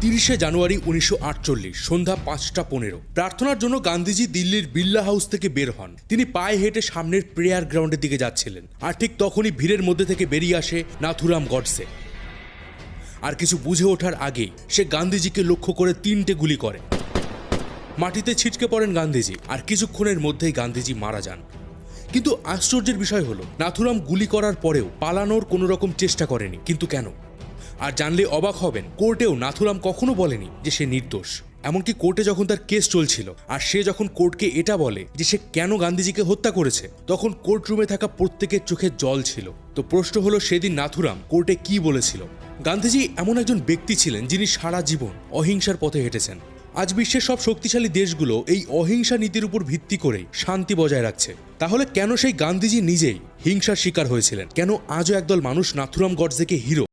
30শে জানুয়ারি 1948 সন্ধ্যা 5:15 প্রার্থনার জন্য গান্ধীজি দিল্লির বিড়লা হাউস থেকে বের হন। তিনি পায়ে হেঁটে সামনের প্রেয়ার গ্রাউন্ডের দিকে যাচ্ছিলেন, আর ঠিক তখনই ভিড়ের মধ্যে থেকে বেরিয়ে আসে নাথুরাম গডসে। আর কিছু বুঝে ওঠার আগেই সে গান্ধীজিকে লক্ষ্য করে 3টে গুলি করে। মাটিতে ছিটকে পড়েন গান্ধীজি, আর কিছুক্ষণের মধ্যেই গান্ধীজি মারা যান। কিন্তু আশ্চর্যের বিষয় হলো, নাথুরাম গুলি করার পরেও পালানোর কোনো রকম চেষ্টা করেনি। কিন্তু কেন? আর জানলে অবাক হবেন, কোর্টেও নাথুরাম কখনো বলেনি যে সে নির্দোষ। এমনকি কোর্টে যখন তার কেস চলছিল আর সে যখন কোর্টকে এটা বলে যে সে কেন গান্ধীজিকে হত্যা করেছে, তখন কোর্ট রুমে থাকা প্রত্যেকের চোখে জল ছিল। তো প্রশ্ন হলো, সেদিন নাথুরাম কোর্টে কি বলেছিল? গান্ধীজি এমন একজন ব্যক্তি ছিলেন যিনি সারা জীবন অহিংসার পথে হেঁটেছেন। আজ বিশ্বের সব শক্তিশালী দেশগুলো এই অহিংসা নীতির উপর ভিত্তি করেই শান্তি বজায় রাখছে। তাহলে কেন সেই গান্ধীজি নিজেই হিংসার শিকার হয়েছিলেন? কেন আজও একদল মানুষ নাথুরাম গডসেকে হিরো